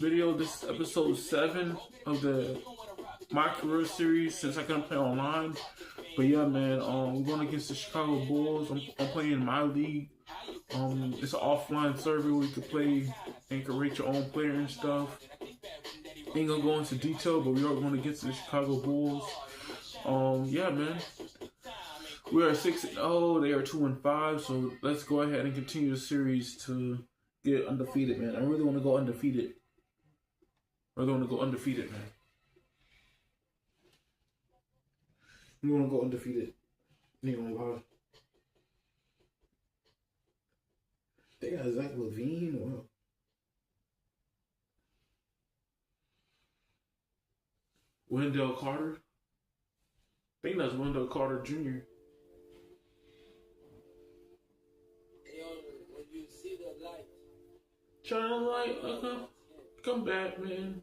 video. This is episode 7 of the My Career series since I couldn't play online. But yeah, man, we're going against the Chicago Bulls. I'm playing in my league. It's an offline server where you can play and you can rate your own player and stuff. Ain't gonna go into detail, but we are going against the Chicago Bulls. Yeah, man. We are 6-0. They are 2-5. So let's go ahead and continue the series to get undefeated, man. I really want to go undefeated. I really want to go undefeated, man. You want to go undefeated? You ain't gonna lie. They got Zach LaVine or Wendell Carter. I think that's Wendell Carter Jr. When you see the light. Shine a light, okay. Come back, man.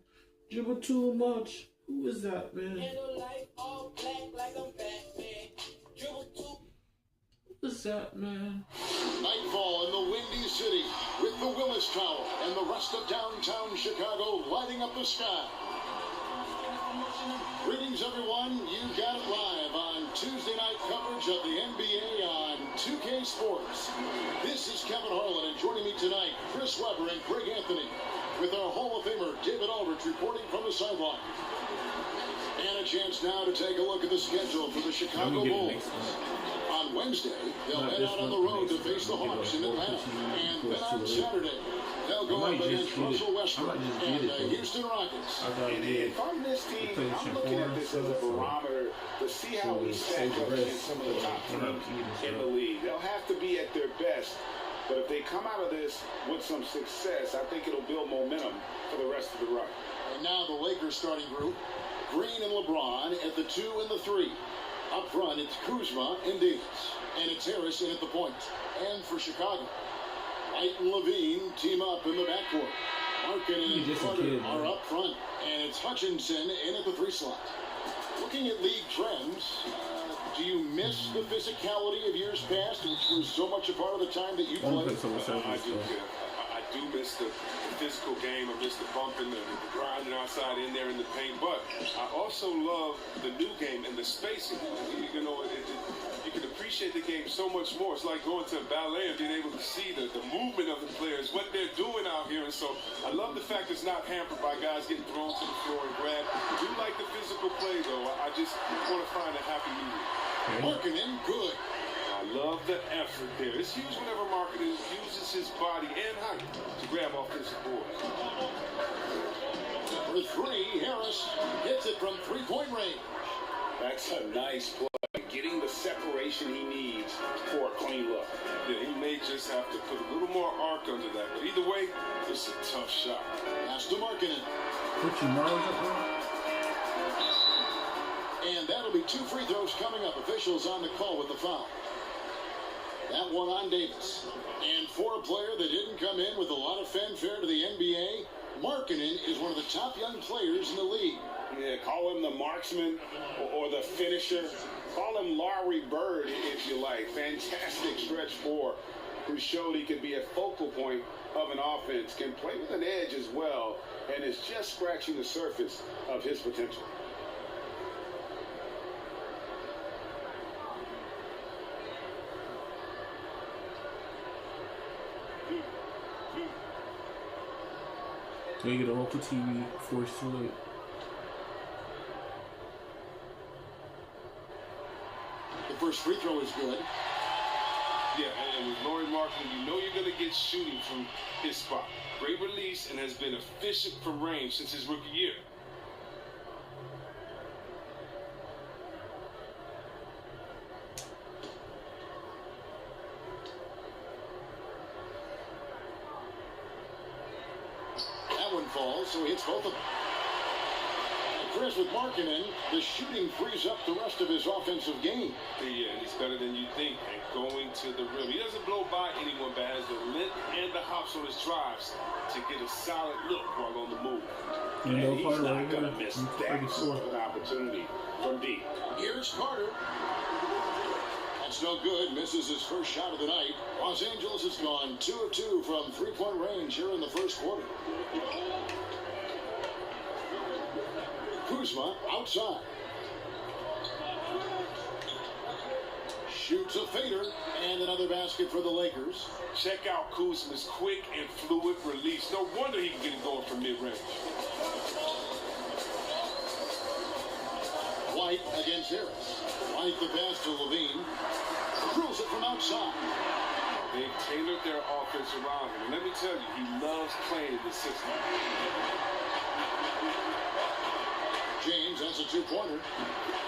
Dribble too much. Who is that, man? All black like I'm Batman. Dribble too. Who is that, man? Nightfall in the Windy City with the Willis Tower and the rest of downtown Chicago lighting up the sky. Greetings, everyone. You got it live on Tuesday night coverage of the NBA on 2K Sports. This is Kevin Harlan, and joining me tonight, Chris Webber and Greg Anthony, with our Hall of Famer David Aldridge reporting from the sideline. And a chance now to take a look at the schedule for the Chicago Bulls. On Wednesday, they'll head out on the road to face the Hawks in Atlanta. And then on Saturday, they'll go up against Russell Westbrook and the Houston Rockets. If I'm this team, I'm looking at this as a barometer to see how we stack up against some of the top teams in the league. They'll have to be at their best. But if they come out of this with some success, I think it'll build momentum for the rest of the run. And now the Lakers starting group. Green and LeBron at the 2 and the 3. Up front, it's Kuzma and Davis. And it's Harris in at the point. And for Chicago, White and Levine team up in the backcourt. Markkanen and Carter are up front. And it's Hutchinson in at the 3 slot. Looking at league trends, do you miss the physicality of years past, which was so much a part of the time that you played? I do miss the physical game. I miss the bumping, the grinding outside in there in the paint. But I also love the new game and the spacing. You know, you can appreciate the game so much more. It's like going to a ballet and being able to see the movement of the players, what they're doing out here. And so I love the fact it's not hampered by guys getting thrown to the floor and grabbed. I do like the physical play, though. I just want to find a happy medium. Markkanen, good. I love the effort there. It's huge whenever Markkanen uses his body and height to grab offensive boards. For 3, Harris hits it from 3-point range. That's a nice play. Getting the separation he needs for a clean look. Yeah, he may just have to put a little more arc under that. But either way, it's a tough shot. Pass to Markkanen. Put your miles up there. And that'll be 2 free throws coming up. Officials on the call with the foul. That one on Davis. And for a player that didn't come in with a lot of fanfare to the NBA, Markkanen is one of the top young players in the league. Yeah, call him the marksman or the finisher. Call him Larry Bird, if you like. Fantastic stretch 4, who showed he could be a focal point of an offense, can play with an edge as well, and is just scratching the surface of his potential. So you get a local TV before it's too late. The first free throw is good. Yeah, and with Lauri Markkanen, you know you're going to get shooting from his spot. Great release and has been efficient from range since his rookie year. Falls, so he hits both of them. Chris, with Markkanen, the shooting frees up the rest of his offensive game. Yeah, and he's better than you think at going to the rim. He doesn't blow by anyone, but has the length and the hops on his drives to get a solid look while on the move. And he's not going to miss that sort of an opportunity from deep. Here's Carter. That's no good. Misses his first shot of the night. Los Angeles has gone 2 of 2 from 3-point range here in the first quarter. Kuzma outside. Shoots a fader, and another basket for the Lakers. Check out Kuzma's quick and fluid release. No wonder he can get it going from mid-range. White against Harris. White the pass to Levine. Drills it from outside. They've tailored their offense around him. And let me tell you, he loves playing in this system. James, that's a two-pointer.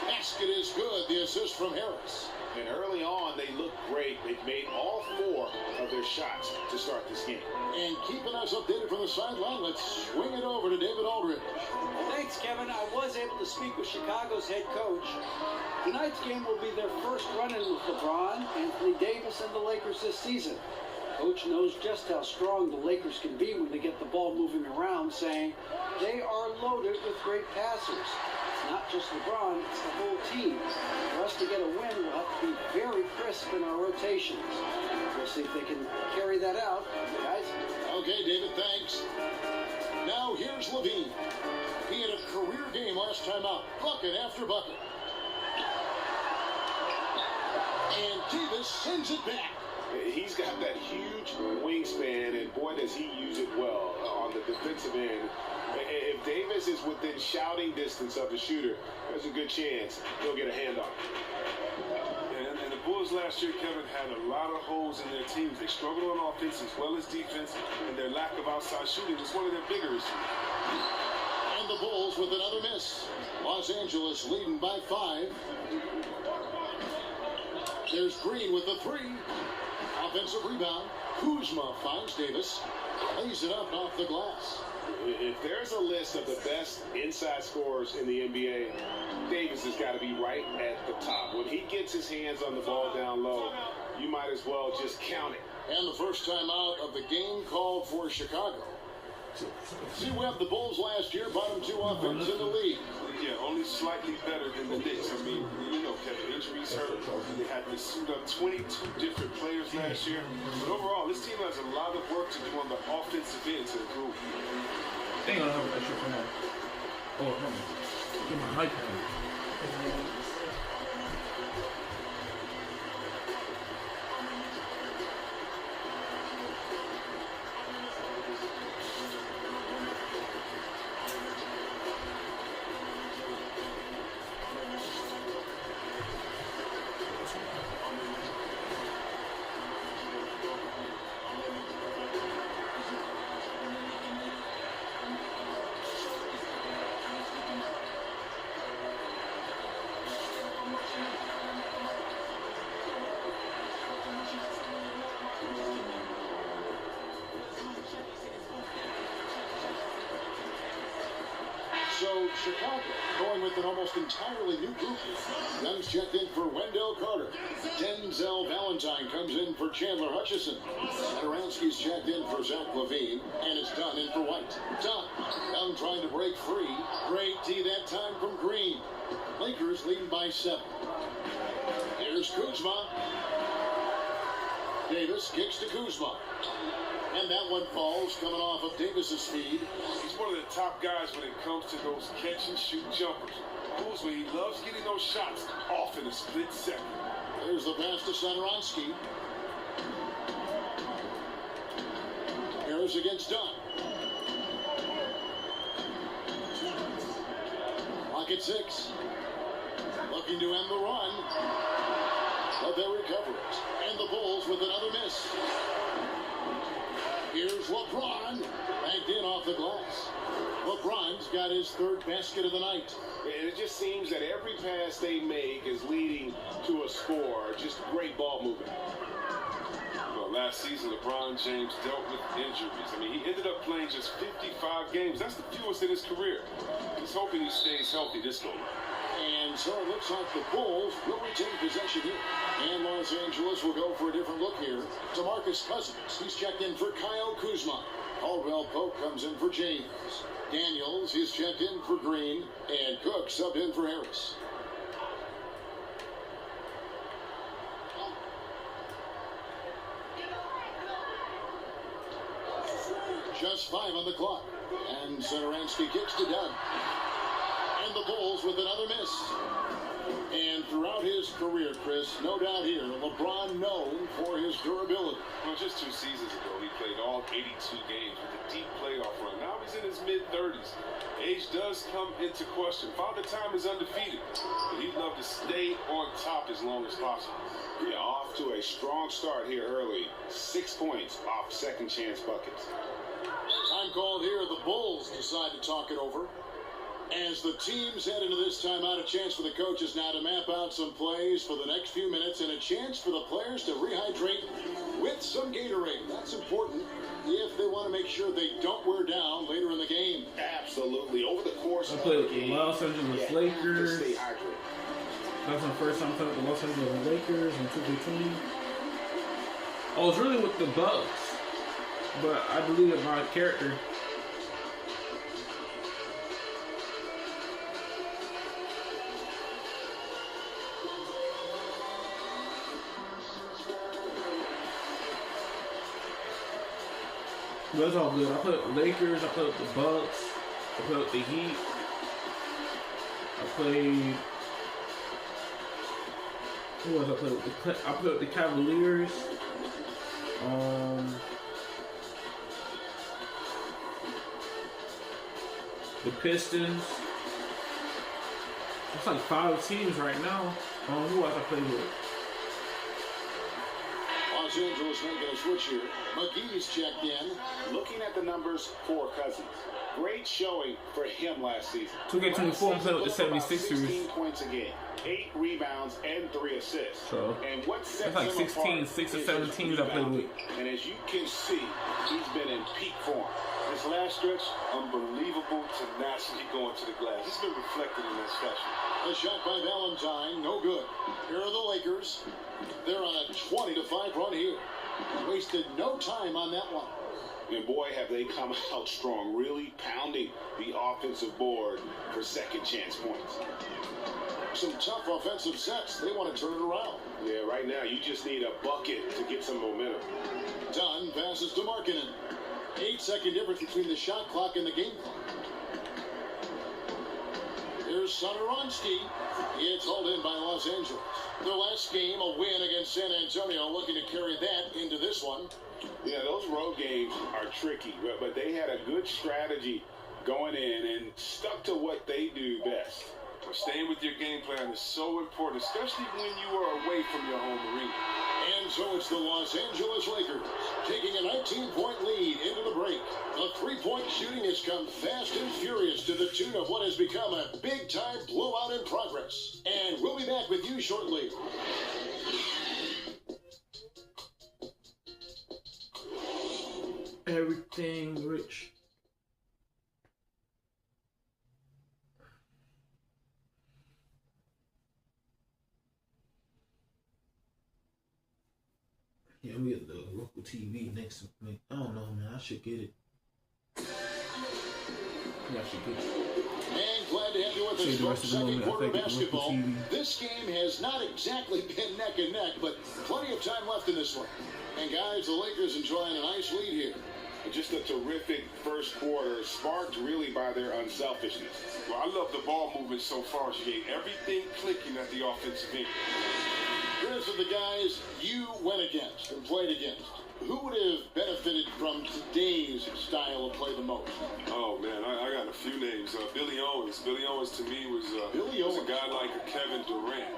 Basket is good. The assist from Harris. And early on, they looked great. They've made all 4 of their shots to start this game. And keeping us updated from the sideline, let's swing it over to David Aldridge. Thanks, Kevin. I was able to speak with Chicago's head coach. Tonight's game will be their first run-in with LeBron, Anthony Davis, and the Lakers this season. Coach knows just how strong the Lakers can be when they get the ball moving around, saying they are loaded with great passers. It's not just LeBron, it's the whole team. For us to get a win, we'll have to be very crisp in our rotations. We'll see if they can carry that out, guys. Okay, David, thanks. Now here's Levine. He had a career game last time out. Bucket after bucket. And Davis sends it back. He's got that huge wingspan, and boy, does he use it well on the defensive end. If Davis is within shouting distance of the shooter, there's a good chance he'll get a handoff. And the Bulls last year, Kevin, had a lot of holes in their teams. They struggled on offense as well as defense, and their lack of outside shooting was one of their bigger issues. And the Bulls with another miss. Los Angeles leading by 5. There's Green with the 3. Offensive rebound. Kuzma finds Davis. Lays it up off the glass. If there's a list of the best inside scorers in the NBA, Davis has got to be right at the top. When he gets his hands on the ball down low, you might as well just count it. And the first time out of the game called for Chicago. See, we have the Bulls last year, bottom 2 offense in the league. Yeah, only slightly better than the Knicks. I mean, you know, Kevin, injuries hurt. They had to suit up 22 different players last year. But overall, this team has a lot of work to do on the offensive end to improve. They ain't gonna have an extra for that. Oh, no. Get my iPad. So Chicago going with an almost entirely new group. Young's checked in for Wendell Carter. Denzel Valentine comes in for Chandler Hutchison. Satoransky's checked in for Zach LaVine. And it's Dunn in for White. Dunn. Young trying to break free. Great D that time from Green. Lakers leading by 7. Here's Kuzma. Davis kicks to Kuzma. And that one falls coming off of Davis's feed. He's one of the top guys when it comes to those catch-and-shoot jumpers. Kuzma, he loves getting those shots off in a split second. There's the pass to Satoransky. Harris against Dunn. Clock at 6. Looking to end the run. But they recover it. And the Bulls with another miss. Here's LeBron, banked in off the glass. LeBron's got his 3rd basket of the night. And it just seems that every pass they make is leading to a score. Just great ball movement. Well, last season, LeBron James dealt with injuries. I mean, he ended up playing just 55 games. That's the fewest in his career. He's hoping he stays healthy this go round. And so it looks like the Bulls will retain possession here. And Los Angeles will go for a different look here. DeMarcus Cousins, he's checked in for Kyle Kuzma. Caldwell Pope comes in for James. Daniels, he's checked in for Green. And Cook subbed in for Harris. Just 5 on the clock. And Satoransky kicks to Dunn. And the Bulls with another miss. And throughout his career, Chris, no doubt here, LeBron known for his durability. Well, just 2 seasons ago, he played all 82 games with a deep playoff run. Now he's in his mid-30s. Age does come into question. Father Time is undefeated, but he'd love to stay on top as long as possible. Yeah, off to a strong start here early. 6 points off second chance buckets. Time called here. The Bulls decide to talk it over. As the teams head into this timeout, a chance for the coaches now to map out some plays for the next few minutes and a chance for the players to rehydrate with some Gatorade. That's important if they want to make sure they don't wear down later in the game. Absolutely. Over the course I of played the with the game, Los Angeles Lakers. Stay hydrated. That was my first time playing with the Los Angeles Lakers in 2K20. I was really with the Bucks, but I deleted my character. But it's all good. I played with the Lakers, I played with the Bucks, I played with the Heat, I played... Who else I played with? I played with the Cavaliers. The Pistons. It's like 5 teams right now. Who else I played with? Los Angeles making a switch here. McGee's checked in. Looking at the numbers for Cousins. Great showing for him last season. 2K24, I'm playing with the 76ers. 16 points a game, 8 rebounds, and 3 assists. So, and what sets that's like him 16, apart 6 or is 7 his teams I played with. rebounding. And as you can see, he's been in peak form. This last stretch, Unbelievable tenacity going to the glass. It's been reflected in that statue. A shot by Valentine, no good. Here are the Lakers. They're on a 20-5 run here. Wasted no time on that one. and boy, have they come out strong, really pounding the offensive board for second chance points. Some tough offensive sets. They want to turn it around. Yeah, right now you just need a bucket to get some momentum. Dunn passes to Markkanen. 8-second difference between the shot clock and the game clock. Here's Satoransky. It's hauled in by Los Angeles. Their last game, a win against San Antonio, looking to carry that into this one. Yeah, those road games are tricky, but they had a good strategy going in and stuck to what they do best. Staying with your game plan is so important, especially when you are away from your home arena. And so it's the Los Angeles Lakers taking a 19-point lead into the break. The three-point shooting has come fast and furious to the tune of what has become a big-time blowout in progress. And we'll be back with you shortly. Everything rich. Yeah, we have the local TV next to me. I don't know, man. I should get it. Yeah, I should get it. And glad to have you with us See the for rest of the second moment. I quarter think it's local basketball. TV. This game has not exactly been neck and neck, but plenty of time left in this one. And guys, the Lakers enjoying a nice lead here. Just a terrific first quarter, sparked really by their unselfishness. Well, I love the ball movement so far, Jay. Everything clicking at the offensive end. Here's the guys you went against and played against. Who would have benefited from today's style of play the most? Oh, man, I got a few names. Billy Owens. Billy Owens, to me, was a guy like a Kevin Durant.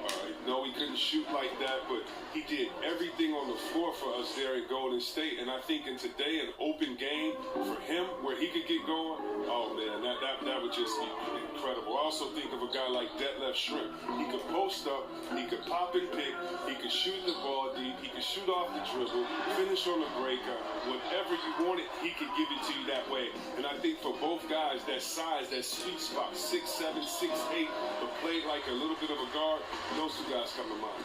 No, he couldn't shoot like that, but he did everything on the floor for us there in Golden State. And I think in today, an open game for him where he could get going, oh, man, that would just be incredible. I also think of a guy like Detlef Schrempf. He could post up, he could pop and pick, he could shoot the ball deep, he could shoot off the dribble, finish on the breaker, whatever you wanted, he could give it to you that way. And I think for both guys, that size, that sweet spot, 6'7", 6'8", but played like a little bit of a guard, those two guys come to mind.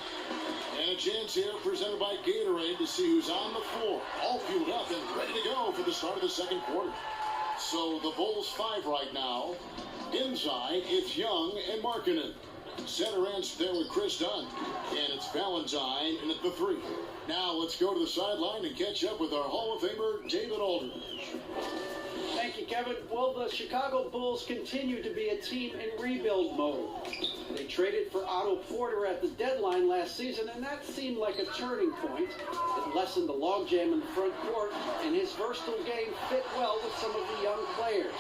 And a chance here presented by Gatorade to see who's on the floor, all fueled up and ready to go for the start of the second quarter. So the Bulls 5 right now. Inside, it's Young and Markkanen. Center answer there with Chris Dunn. And it's Valentine in at the 3. Now let's go to the sideline and catch up with our Hall of Famer, David Aldridge. Thank you, Kevin. Well, the Chicago Bulls continue to be a team in rebuild mode. They traded for Otto Porter at the deadline last season, and that seemed like a turning point. It lessened the logjam in the front court, and his versatile game fit well with some of the young players.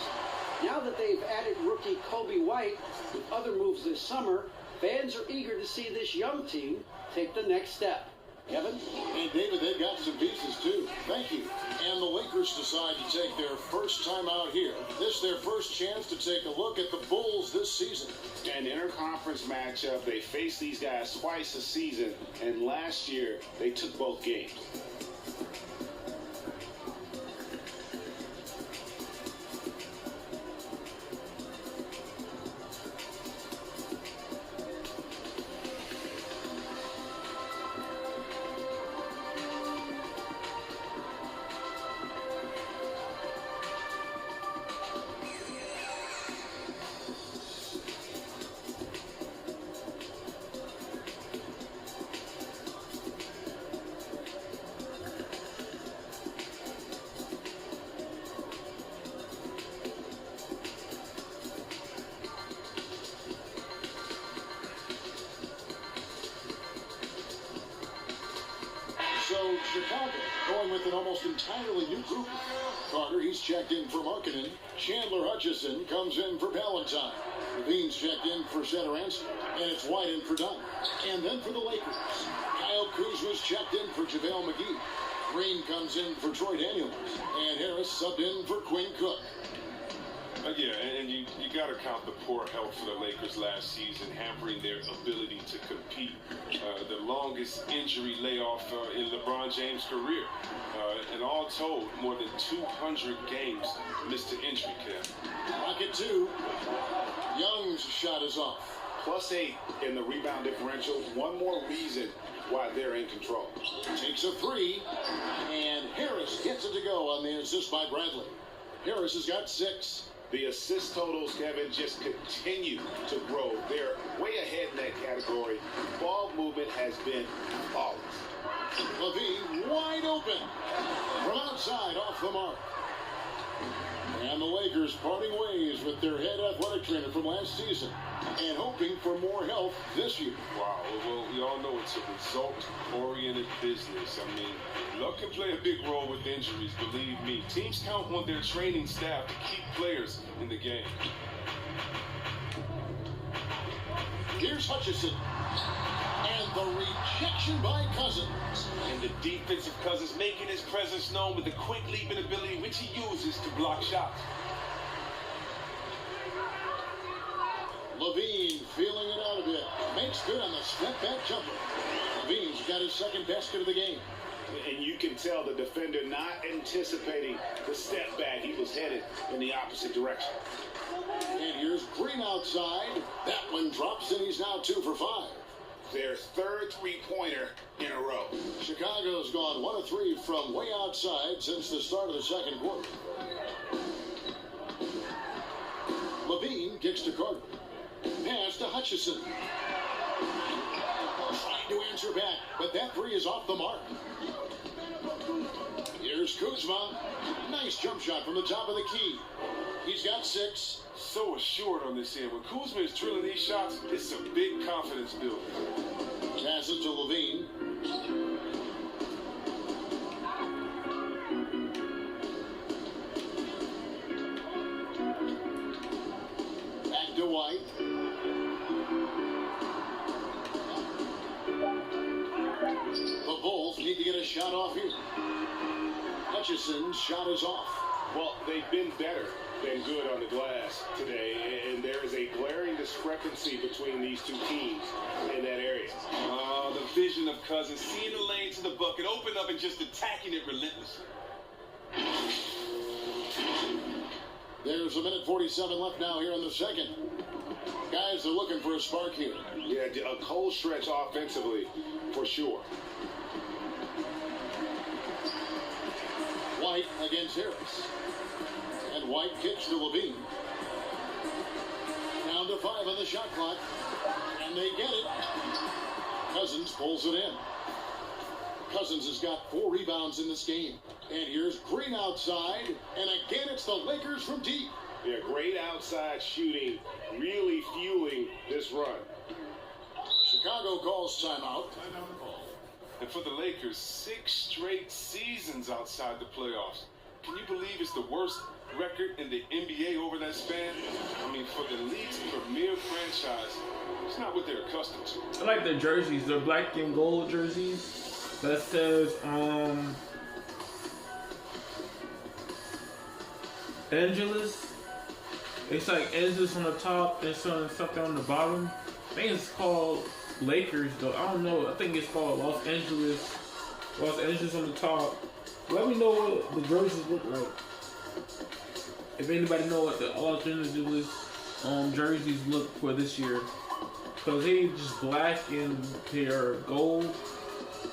Now that they've added rookie Kobe White with other moves this summer, fans are eager to see this young team take the next step. Kevin? And David, they've got some pieces too. Thank you. And the Lakers decide to take their first time out here. This is their first chance to take a look at the Bulls this season. An interconference matchup. They face these guys twice a season, and last year they took both games. So Chicago going with an almost entirely new group. Carter, he's checked in for Markkanen. Chandler Hutchison comes in for Ballantyne. Levine's checked in for Satoransky. And it's White in for Dunn. And then for the Lakers, Kyle Kuzma's checked in for JaVale McGee. Green comes in for Troy Daniels. And Harris subbed in for Quinn Cook. Yeah, and you got to count the poor health for the Lakers last season, hampering their ability to compete. The longest injury layoff in LeBron James' career. And all told, more than 200 games missed to injury, Kev. Rocket 2. Young's shot is off. +8 in the rebound differential. One more reason why they're in control. Takes a 3. And Harris gets it to go on the assist by Bradley. Harris has got 6. The assist totals, Kevin, just continue to grow. They're way ahead in that category. Ball movement has been flawless. Levine wide open from outside off the mark. And the Lakers parting ways with their head athletic trainer from last season and hoping for more health this year. Wow, well, we all know it's a result-oriented business. I mean, luck can play a big role with injuries, believe me. Teams count on their training staff to keep players in the game. Here's Hutchison. And the rejection by Cousins. And the defensive Cousins making his presence known with the quick leaping ability which he uses to block shots. Levine feeling it out a bit. Makes good on the step-back jumper. Levine's got his second basket of the game. And you can tell the defender not anticipating the step back. He was headed in the opposite direction. And here's Green outside. That one drops, and he's now 2 for 5. Their third three-pointer in a row. Chicago's gone 1 of 3 from way outside since the start of the second quarter. Levine kicks to Carter. Pass to Hutchison. Trying to answer back, but that 3 is off the mark. Here's Kuzma. Nice jump shot from the top of the key. He's got 6. So assured on this end. When Kuzma is drilling these shots, it's a big confidence builder. Pass it to Levine. Back to White. The Bulls need to get a shot off here. Hutchison's shot is off. Well, they've been better than good on the glass today, and there is a glaring discrepancy between these two teams in that area. The vision of Cousins, seeing the lane to the bucket, open up and just attacking it relentlessly. There's 1:47 left now here in the second. Guys are looking for a spark here. Yeah, a cold stretch offensively, for sure. White against Harris. And White kicks to Levine. Down to 5 on the shot clock. And they get it. Cousins pulls it in. Cousins has got 4 rebounds in this game. And here's Green outside. And again, it's the Lakers from deep. Yeah, great outside shooting, really fueling this run. Chicago calls timeout. And for the Lakers, 6 straight seasons outside the playoffs. Can you believe it's the worst record in the NBA over that span? I mean, for the league's premier franchise, it's not what they're accustomed to. I like their jerseys. They're black and gold jerseys that says Angeles. It's like Angeles on the top and something on the bottom. I think it's called Lakers though. I don't know. I think it's called Los Angeles. Los Angeles on the top. Let me know what the jerseys look like. If anybody know what the Los Angeles jerseys look for this year. Cause they just black and they are gold.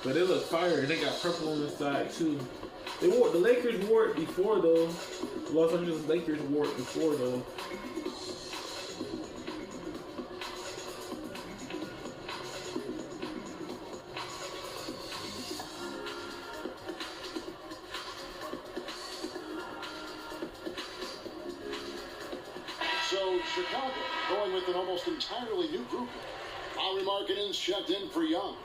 But they look fire. They got purple on the side too. The Lakers wore it before though. The Los Angeles Lakers wore it before though. So Chicago going with an almost entirely new group. Lauri Markkanen's checked in for Young.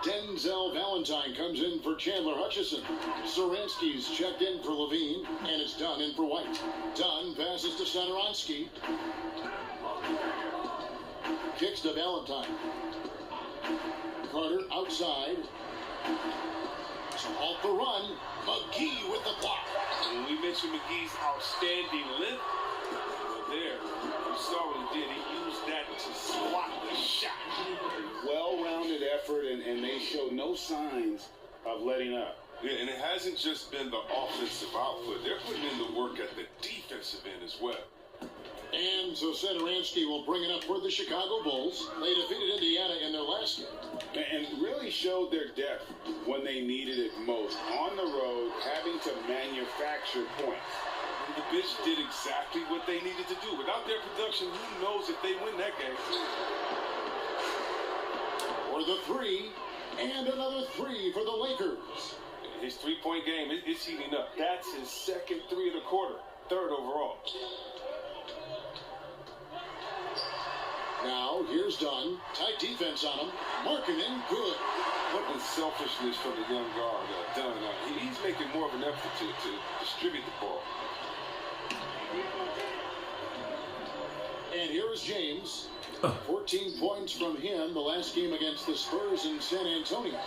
Denzel Valentine comes in for Chandler Hutchison. Saransky's checked in for Levine, and it's Dunn in for White. Dunn passes to Satoransky. Kicks to Valentine. Carter outside. To halt the run, McGee with the block. When we mentioned McGee's outstanding length, there, you saw what he did. He used that to swat the shot. Well-rounded effort, and they show no signs of letting up. Yeah, and it hasn't just been the offensive output. They're putting in the work at the defensive end as well. And so Satoransky will bring it up for the Chicago Bulls. They defeated Indiana in their last game. And really showed their depth when they needed it most. On the road, having to manufacture points. The Bish did exactly what they needed to do. Without their production, who knows if they win that game? For the three, and another three for the Lakers. His three-point game, it's heating up. That's his second three of the quarter, third overall. Now, here's Dunn. Tight defense on him. Markkanen, good. What unselfishness from the young guard, Dunn. He's making more of an effort to distribute the ball. And here is James. 14 points from him the last game against the Spurs in San Antonio.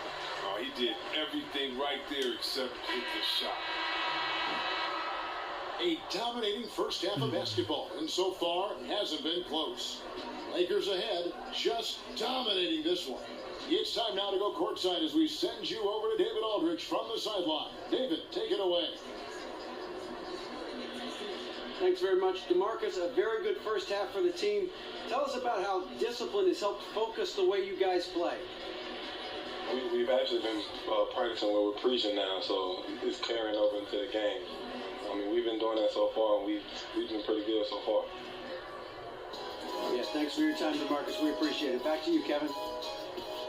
Oh, he did everything right there except hit the shot. A dominating first half of basketball, and so far it hasn't been close. Lakers ahead, just dominating this one. It's time now to go courtside as we send you over to David Aldridge from the sideline. David, take it away. Thanks very much, DeMarcus. A very good first half for the team. Tell us about how discipline has helped focus the way you guys play. We've actually been practicing what we're preaching now, so it's carrying over into the game. I mean, we've been doing that so far, and we've been pretty good so far. Yes, thanks for your time, DeMarcus. We appreciate it. Back to you, Kevin.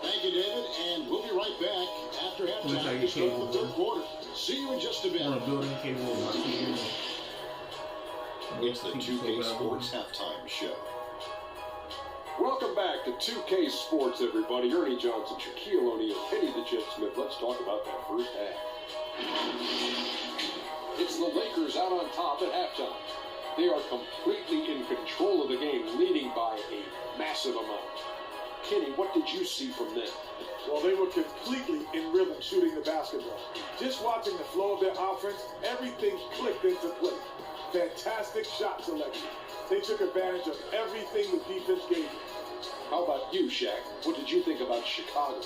Thank you, David, and we'll be right back after halftime to start the third quarter. See you in just a bit. On a building cable on my TV. It's the 2K Sports Halftime Show. Welcome back to 2K Sports, everybody. Ernie Johnson, Shaquille O'Neal, Kenny the Jet Smith. Let's talk about that first half. It's the Lakers out on top at halftime. They are completely in control of the game, leading by a massive amount. Kenny, what did you see from them? Well, they were completely in rhythm shooting the basketball. Just watching the flow of their offense, everything clicked into place. Fantastic shot selection. They took advantage of everything the defense gave them. How about you, Shaq? What did you think about Chicago?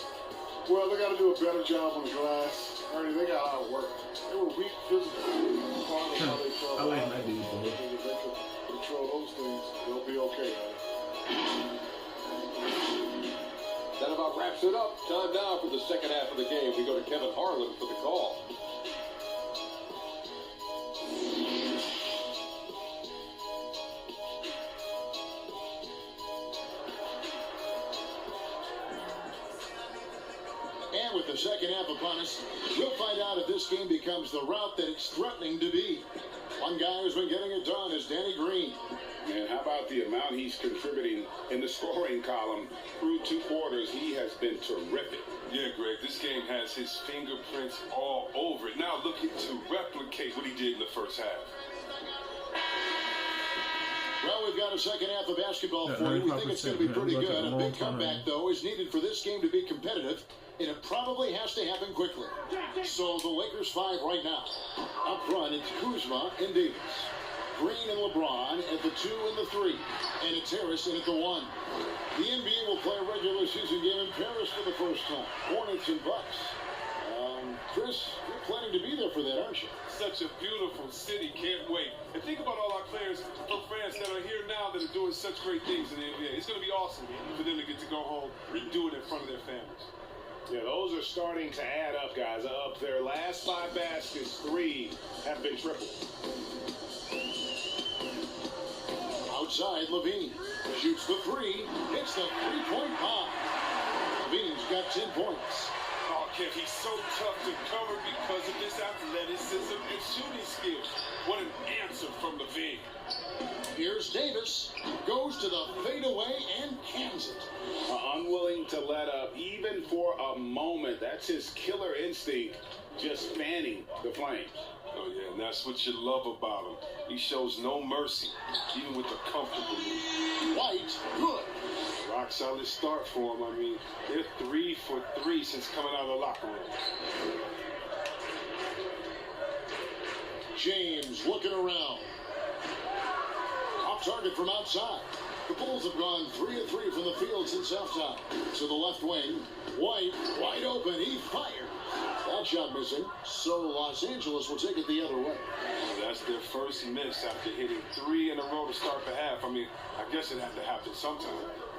Well, they got to do a better job on the glass. Ernie, they got out of work. They were weak physically. I like my dude, bro. If they could control those things, they'll be okay. That about wraps it up. Time now for the second half of the game. We go to Kevin Harlan for the call. And with the second half upon us, we'll find out if this game becomes the route that it's threatening to be. One guy who's been getting it done is Danny Green. And how about the amount he's contributing in the scoring column through 2 quarters? He has been terrific. Yeah, Greg, this game has his fingerprints all over it. Now looking to replicate what he did in the first half. Well, we've got a second half of basketball for you. We think it's going to be pretty good. A big comeback, though, is needed for this game to be competitive, and it probably has to happen quickly. So the Lakers 5 right now. Up front, it's Kuzma and Davis. Green and LeBron at the 2 and the 3. And it's Harris in at the 1. The NBA will play a regular season game in Paris for the first time. Hornets and Bucks. Chris, you're planning to be there for that, aren't you? Such a beautiful city. Can't wait. And think about all our players from France that are here now that are doing such great things in the NBA. It's going to be awesome for them to get to go home and do it in front of their families. Yeah, those are starting to add up, guys. Up their last 5 baskets, 3 have been tripled. Outside, Levine shoots the 3. Hits the 3-point bomb. Levine's got 10 points. Oh, Kev, he's so tough to cover because of his athleticism and shooting skills. What an answer from Levine. Here's Davis. Goes to the fadeaway and cans it. Unwilling to let up even for a moment. That's his killer instinct, just fanning the flames. Oh, yeah, and that's what you love about him. He shows no mercy, even with a comfortable lead. White, good. Rock solid start for him. I mean, they're 3 for 3 since coming out of the locker room. James looking around. Off target from outside. The Bulls have gone 3 of 3 from the field since halftime. So the left wing, White, wide open. He fired. That shot missing. So Los Angeles will take it the other way. Well, that's their first miss after hitting 3 in a row to start the half. I mean, I guess it had to happen sometime.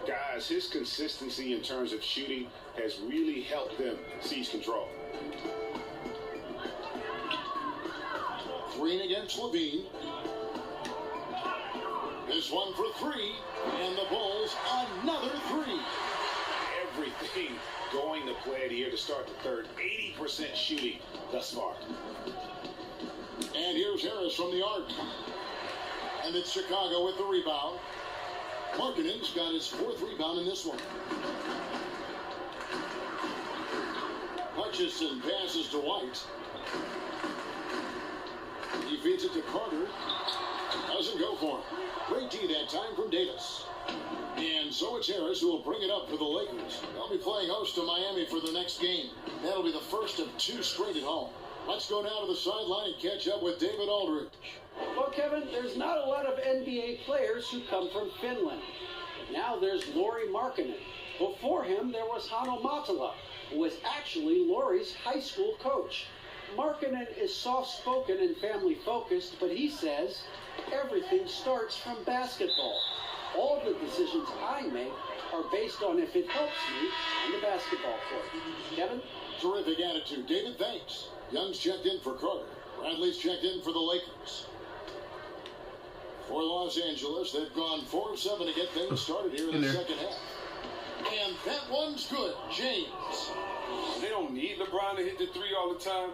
Guys, his consistency in terms of shooting has really helped them seize control. Green against Levine. This one for 3. And the Bulls another 3. Everything going to plan here to start the third. 80% shooting thus far. And here's Harris from the arc. And it's Chicago with the rebound. Markkanen's got his 4th rebound in this one. Hutchison passes to White. He feeds it to Carter. Doesn't go for him. Great D that time from Davis. And so it's Harris who will bring it up for the Lakers. They'll be playing host to Miami for their next game. That'll be the first of 2 straight at home. Let's go now to the sideline and catch up with David Aldridge. Well, Kevin, there's not a lot of NBA players who come from Finland. Now there's Lauri Markkanen. Before him, there was Hanno Matala, who was actually Lauri's high school coach. Markkanen is soft-spoken and family-focused, but he says everything starts from basketball. All the decisions I make are based on if it helps me on the basketball court. Kevin? Terrific attitude. David, thanks. Young's checked in for Carter. Bradley's checked in for the Lakers. For Los Angeles, they've gone 4 of 7 to get things started here in the second half. And that one's good. James. They don't need LeBron to hit the 3 all the time.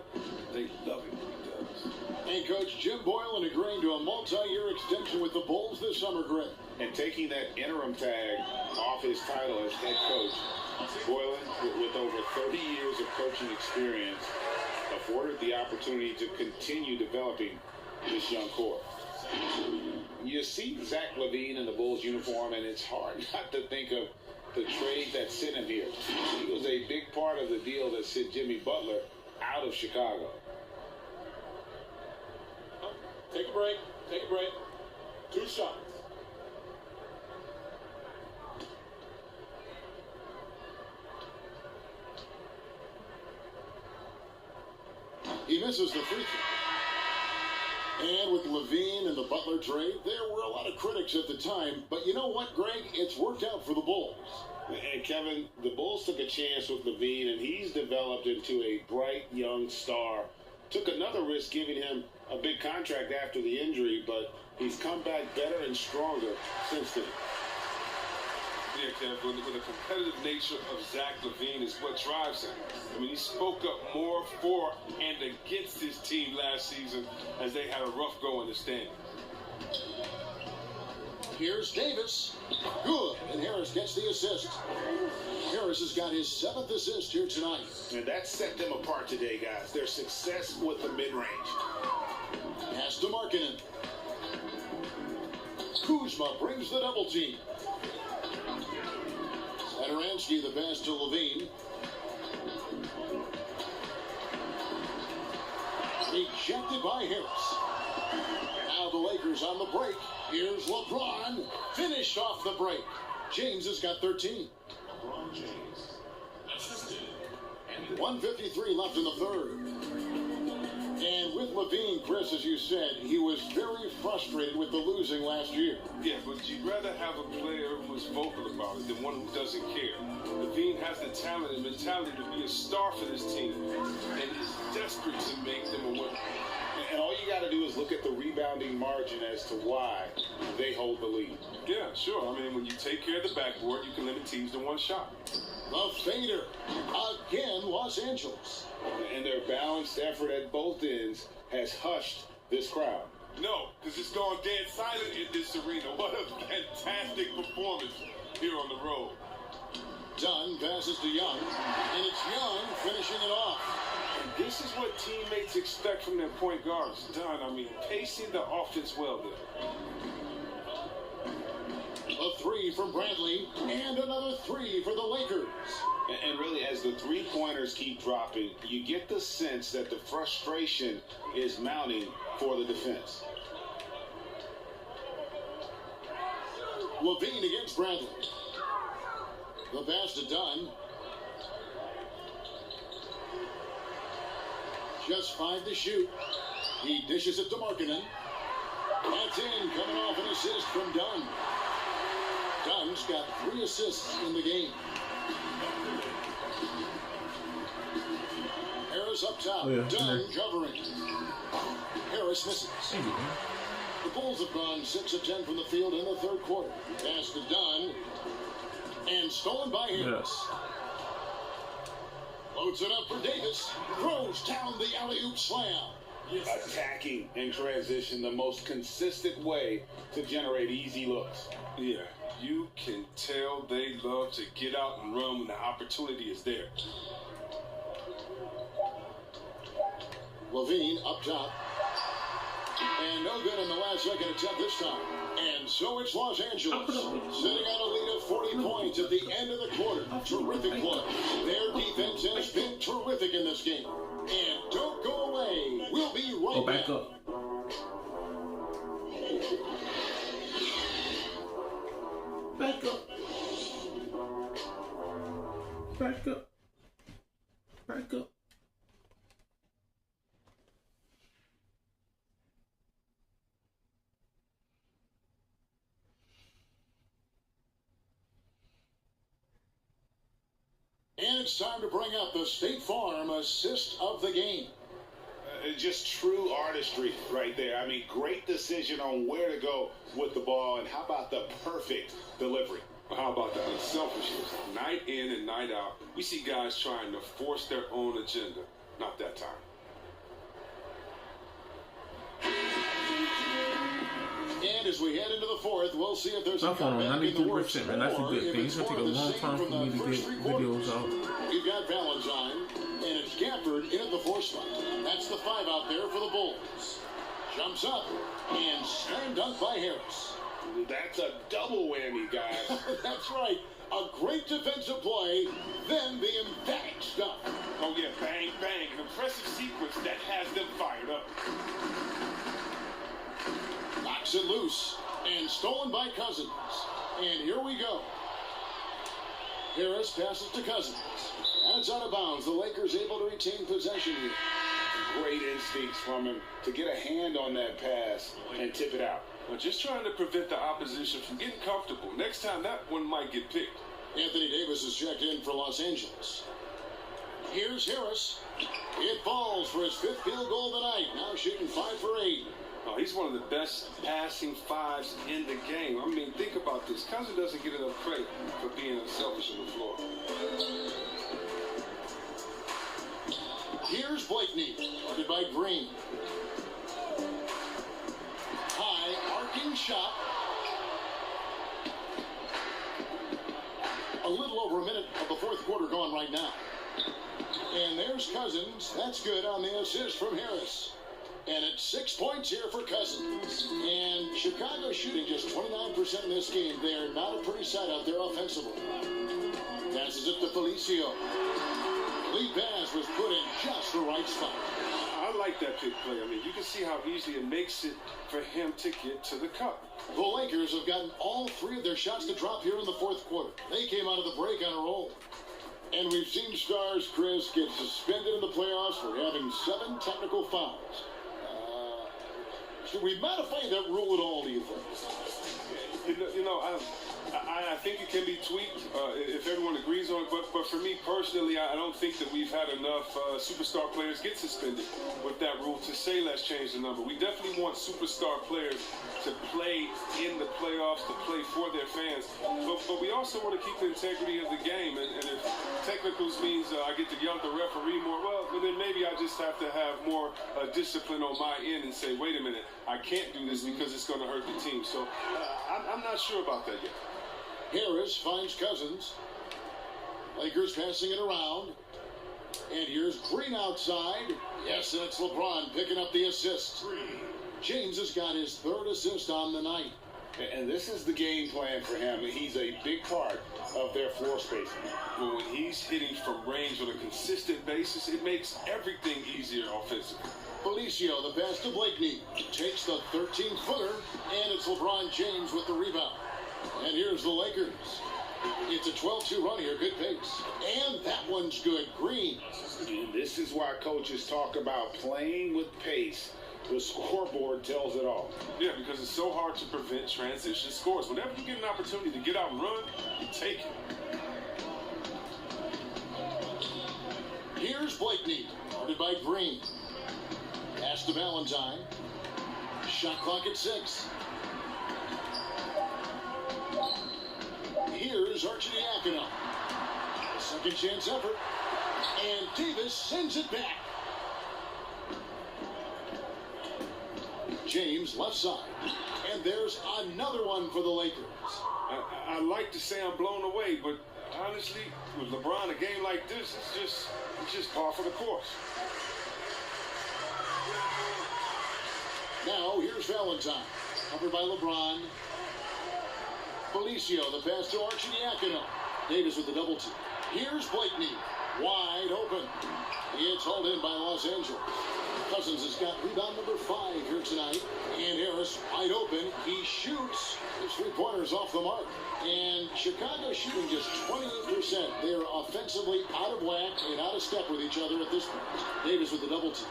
They love it when he does. And Coach Jim Boylan agreeing to a multi-year extension with the Bulls this summer, Greg. And taking that interim tag off his title as head coach, Boylan, with over 30 years of coaching experience, afforded the opportunity to continue developing this young core. You see Zach LaVine in the Bulls uniform, and it's hard not to think of the trade that sent him here. He was a big part of the deal that sent Jimmy Butler out of Chicago. Take a break. Take a break. 2 shots. He misses the free throw. And with Levine and the Butler trade, there were a lot of critics at the time. But you know what, Greg? It's worked out for the Bulls. And Kevin, the Bulls took a chance with Levine, and he's developed into a bright young star. Took another risk giving him a big contract after the injury, but he's come back better and stronger since then. Yeah, Kev, with the competitive nature of Zach LaVine is what drives him. I mean, he spoke up more for and against his team last season as they had a rough go in the standings. Here's Davis. Good. And Harris gets the assist. Harris has got his 7th assist here tonight. And that set them apart today, guys. Their success with the mid-range. Pass to Markkanen. Kuzma brings the double team. Satoransky the pass to LaVine. Rejected by Harris. Now the Lakers on the break. Here's LeBron. Finished off the break. James has got 13. LeBron James. Assisted. 1:53 left in the third. And with LaVine, Chris, as you said, he was very frustrated with the losing last year. Yeah, but you'd rather have a player who's vocal about it than one who doesn't care. LaVine has the talent and mentality to be a star for this team, and is desperate to make them a winner. And all you got to do is look at the rebounding margin as to why they hold the lead. Yeah, sure. I mean, when you take care of the backboard, you can limit teams to one shot. The fader. Again, Los Angeles. And their balanced effort at both ends has hushed this crowd. No, because it's gone dead silent in this arena. What a fantastic performance here on the road. Dunn passes to Young, and it's Young finishing it off. And this is what teammates expect from their point guards. Dunn, I mean, pacing the offense well there. A 3 from Bradley, and another 3 for the Lakers. And really, as the three-pointers keep dropping, you get the sense that the frustration is mounting for the defense. LaVine against Bradley. The pass to Dunn. Just 5 to shoot. He dishes it to Markkanen. That's in, coming off an assist from Dunn. Dunn's got 3 assists in the game. Harris up top. Dunn covering. Harris misses. The Bulls have gone 6 of 10 from the field in the third quarter. Pass to Dunn. And stolen by Harris. Loads it up for Davis. Throws down the alley-oop slam. Attacking in transition, the most consistent way to generate easy looks. Yeah, you can tell they love to get out and run when the opportunity is there. LaVine up top. And no good in the last second attempt this time. And so it's Los Angeles, sitting on a lead of 40 points at the end of the quarter. Terrific play. Their defense has been terrific in this game. And don't go away. We'll be right back. Go back up. Back up. Back up. Back up. And it's time to bring up the State Farm assist of the game. Just true artistry right there. I mean, great decision on where to go with the ball, and how about the perfect delivery? How about the unselfishness? Night in and night out, we see guys trying to force their own agenda. Not that time. And as we head into the fourth, we'll see if there's a comeback in the works, man. That's a good thing. It's going to take a long time for me to get videos out. We've got Valentine, and it's Gafford in at the 4 spot. That's the 5 out there for the Bulls. Jumps up, and slam dunk by Harris. That's a double whammy, guys. That's right. A great defensive play, then the emphatic stuff. Oh, yeah, bang, bang. An impressive sequence that has them fired up. Knocks it loose, and stolen by Cousins. And here we go. Harris passes to Cousins. And it's out of bounds. The Lakers able to retain possession here. Great instincts from him to get a hand on that pass and tip it out. Well, just trying to prevent the opposition from getting comfortable. Next time, that one might get picked. Anthony Davis is checked in for Los Angeles. Here's Harris. It falls for his 5th field goal of the night. Now shooting 5 for 8. He's one of the best passing fives in the game. I mean, think about this. Cousins doesn't get enough credit for being unselfish on the floor. Here's Blakeney, guarded by Green. High, arcing shot. A little over a minute of the fourth quarter gone right now. And there's Cousins. That's good on the assist from Harris. And it's 6 points here for Cousins. And Chicago shooting just 29% in this game. They're not a pretty sight out there offensively. Passes it to Felicio. Lead pass was put in just the right spot. I like that big play. I mean, you can see how easy it makes it for him to get to the cup. The Lakers have gotten all three of their shots to drop here in the fourth quarter. They came out of the break on a roll. And we've seen stars, Chris, get suspended in the playoffs for having 7 technical fouls. Should we modify that rule at all, do you think? I think it can be tweaked if everyone agrees on it. But for me personally, I don't think that we've had enough superstar players get suspended with that rule to say let's change the number. We definitely want superstar players to play in the playoffs, to play for their fans. But we also want to keep the integrity of the game. And if technicals means I get to yell at the referee more, well, then maybe I just have to have more discipline on my end and say, wait a minute, I can't do this because it's going to hurt the team. So I'm not sure about that yet. Harris finds Cousins. Lakers passing it around. And here's Green outside. Yes, and it's LeBron picking up the assist. James has got his 3rd assist on the night. And this is the game plan for him. He's a big part of their floor spacing. But when he's hitting from range on a consistent basis, it makes everything easier offensively. Felicio, the pass to Blakeney, takes the 13-footer, and it's LeBron James with the rebound. And here's the Lakers. It's a 12-2 run here, good pace. And that one's good, Green. And this is why coaches talk about playing with pace. The scoreboard tells it all. Yeah, because it's so hard to prevent transition scores. Whenever you get an opportunity to get out and run, you take it. Here's Blakeney, guarded by Green. Pass to Valentine. Shot clock at 6. Here's Arcidiacono. A second chance effort. And Davis sends it back. James left side. And there's another one for the Lakers. I like to say I'm blown away, but honestly, with LeBron, a game like this, it's just par for the course. Now, here's Valentine. Covered by LeBron. Felicio, the pass to Arcidiacono. Davis with the double team. Here's Blakeney. Wide open. It's hauled in by Los Angeles. Cousins has got rebound number 5 here tonight. And Harris wide open. He shoots. His 3-pointers off the mark. And Chicago shooting just 28%. They're offensively out of whack and out of step with each other at this point. Davis with the double team.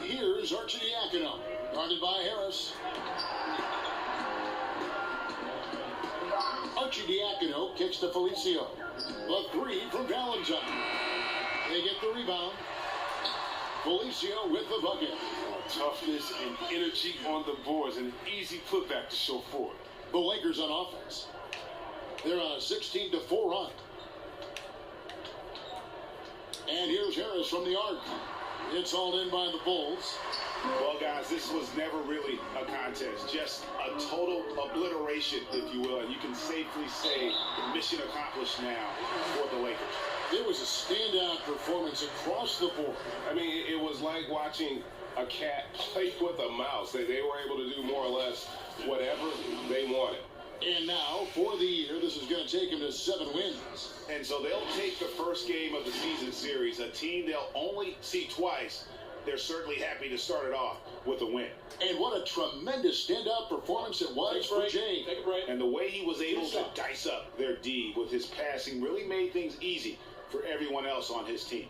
Here's Arcidiacono. Guarded by Harris. Arcidiacono kicks to Felicio. The 3 from Valentine. They get the rebound. Felicio with the bucket. Toughness and energy on the boards, and an easy putback to show for it. The Lakers on offense. They're on a 16-4 run. And here's Harris from the arc. It's hauled in by the Bulls. Well, guys, this was never really a contest. Just a total obliteration, if you will. And you can safely say mission accomplished now for the Lakers. It was a standout performance across the board. I mean, it was like watching a cat play with a mouse. They were able to do more or less whatever they wanted. And now, for the year, this is going to take them to 7 wins. And so they'll take the first game of the season series, a team they'll only see twice. They're certainly happy to start it off with a win. And what a tremendous standout performance it was for James. Take a break. And the way he was able to dice up their D with his passing really made things easy for everyone else on his team.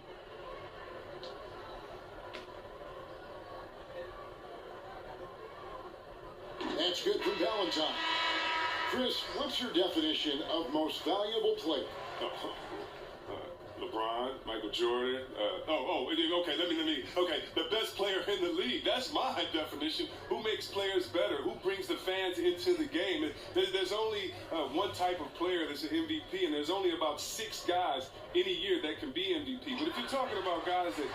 That's good from Valentine. Chris, what's your definition of most valuable player? LeBron, Michael Jordan. Okay, the best player in the league. That's my definition. Who makes players better? Who brings the fans into the game? There's only one type of player that's an MVP, and there's only about 6 guys in a year that can be MVP. But if you're talking about guys that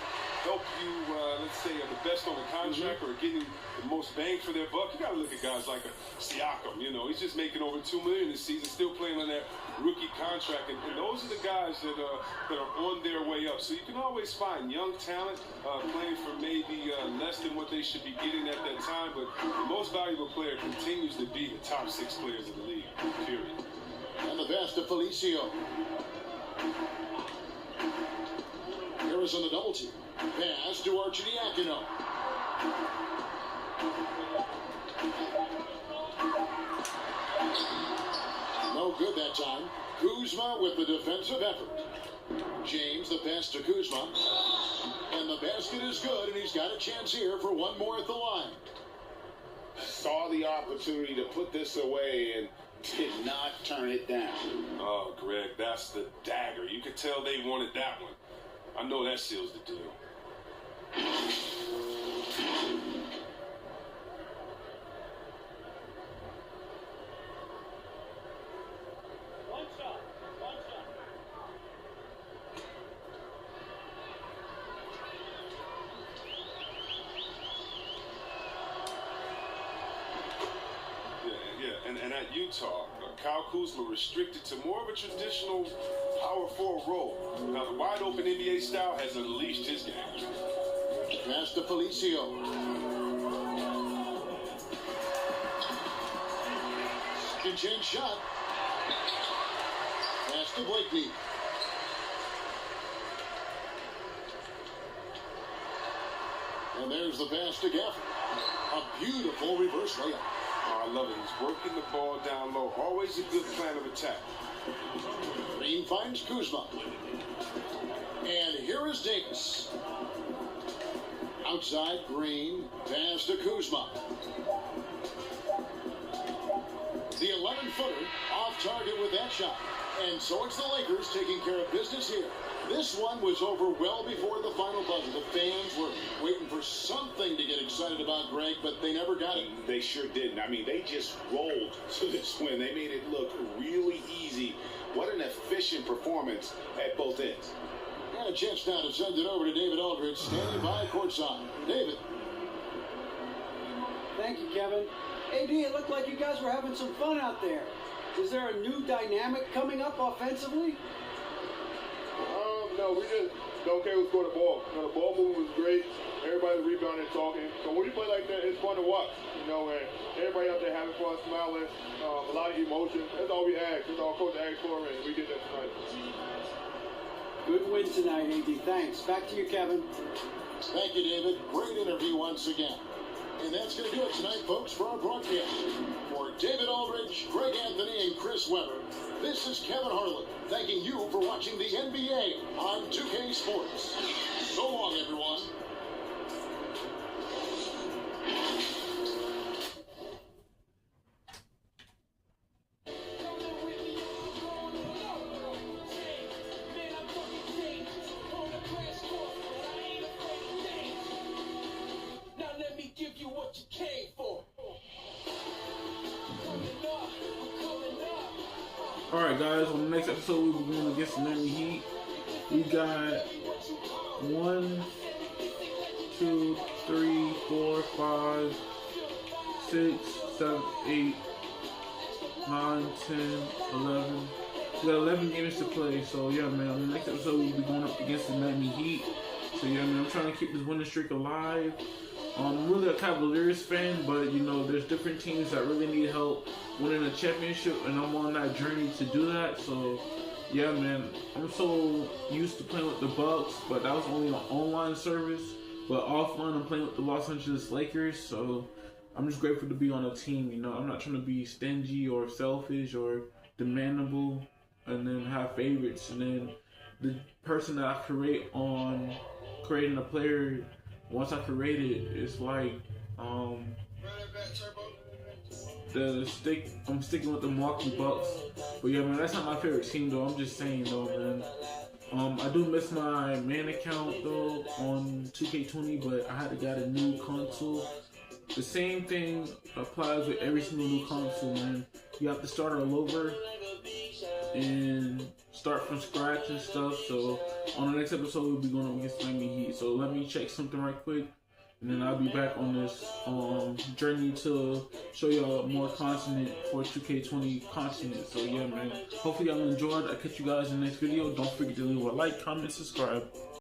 help you, let's say, are the best on the contract or getting the most bang for their buck, you got to look at guys like a Siakam. You know, he's just making over $2 million this season, still playing on that rookie contract, and those are the guys that are on their way up. So you can always find young talent playing for maybe less than what they should be getting at that time, but the most valuable player continues to be the top 6 players in the league, period. And the best of Felicio. Harris on the double team. Pass to Arcidiacono. No good that time. Kuzma with the defensive effort. James the pass to Kuzma. And the basket is good, and he's got a chance here for one more at the line. Saw the opportunity to put this away and did not turn it down. Oh, Greg, that's the dagger. You could tell they wanted that one. I know that seals the deal. And at Utah, Kyle Kuzma restricted to more of a traditional power forward role. Now, the wide open NBA style has unleashed his game. Pass to Felicio. Second chance shot. Pass to Blakeney. And there's the pass to Gafford. A beautiful reverse layup. Oh, I love it. He's working the ball down low. Always a good plan of attack. Green finds Kuzma. And here is Davis. Outside, Green. Pass to Kuzma. The 11-footer off target with that shot. And so it's the Lakers taking care of business here. This one was over well before the final buzzer. The fans were waiting for something to get excited about, Greg, but they never got it. They sure didn't. I mean, they just rolled to this win. They made it look really easy. What an efficient performance at both ends. Got a chance now to send it over to David Aldridge, standing by courtside. David. Thank you, Kevin. AD, it looked like you guys were having some fun out there. Is there a new dynamic coming up offensively? No, we just don't care who scored the ball. You know, the ball movement was great. Everybody's rebounding and talking. So when you play like that, it's fun to watch. You know, and everybody out there having fun, smiling, a lot of emotion. That's all we ask. That's all Coach asked for, and we did that tonight. Good win tonight, AD. Thanks. Back to you, Kevin. Thank you, David. Great interview once again. And that's going to do it tonight, folks, for our broadcast. For David Aldridge, Greg Anthony, and Chris Webber, this is Kevin Harlan, thanking you for watching the NBA on 2K Sports. So long, everyone. Alright guys, on the next episode we're going against the Miami Heat. We got 1, 2, 3, 4, 5, 6, 7, 8, 9, 10, 11. We got 11 games to play, so yeah man, on the next episode we'll be going up against the Miami Heat. So yeah man, I'm trying to keep this winning streak alive. I'm really a Cavaliers fan, but you know, there's different teams that really need help winning a championship, and I'm on that journey to do that. So yeah man, I'm so used to playing with the Bucks, but that was only an online service. But offline, I'm playing with the Los Angeles Lakers, so I'm just grateful to be on a team. You know, I'm not trying to be stingy or selfish or demandable and then have favorites. And then the person that I create on creating a player, once I create it, it's like I'm sticking with the Milwaukee Bucks. But yeah man, that's not my favorite team though. I'm just saying though man. I do miss my main account though on 2K20, but I had to get a new console. The same thing applies with every single new console, man. You have to start all over and start from scratch and stuff. So on the next episode, we'll be going up against Miami Heat. So let me check something right quick, and then I'll be back on this journey to show y'all more content for 2K20 content. So yeah, man. Hopefully y'all enjoyed. I'll catch you guys in the next video. Don't forget to leave a like, comment, subscribe.